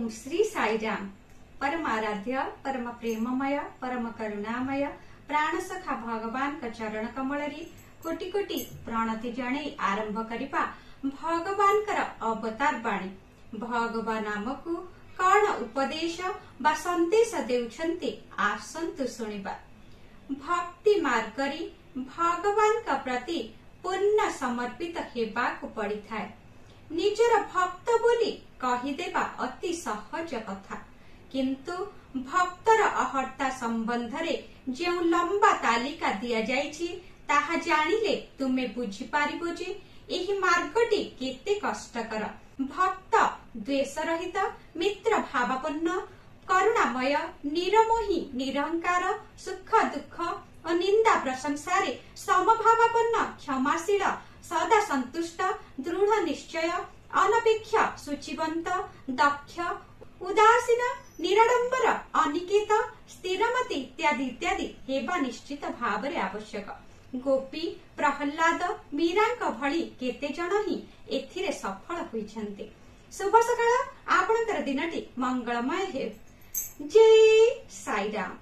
ओम श्री साईराम। परम आराध्य, परम प्रेममय, परम करुणामय प्राण सखा भगवान का चरण कमल कोटि कोटि प्रणति जणे आरंभ करिबा भगवान कर अवतार बाणी। भगवान आमकु कौन उपदेश बा संदेश देउछन्ति आसन्तु सुनिबा। भक्ति मार्गरी भगवान का प्रति पूर्ण समर्पित हेबाकु पड़िथाए। निजर भक्त बोली कहिदेबा अति सहज कथा, किंतु भक्तर अहर्ता संबंधरे जो लंबा तालिका दिया जाइछि ताहा जानिले तुमे बुझी पारिबो जे एही मार्गटी केते कष्टकर। भक्त द्वेष रहित, मित्र भावापन्न, करुणामय, निरमोही, निरहंकार, सुख दुख और निंदा प्रशंसारे समभावापन्न, क्षमाशील, सदा संतुष्ट, दृढ़ निश्चय, अनपेक्ष, शुचिवंत, दक्ष, उदासीन, निराडंबर, अनिकेत, स्थिरमति इत्यादि इत्यादि हेबा निश्चित भावरे आवश्यक। गोपी, प्रहल्लाद, मीरांक भली केते जण ही एथिरे सफल होइछन्ते। शुभ सकाळ, आपणकर दिनटी मंगलमय हे। जय साईराम।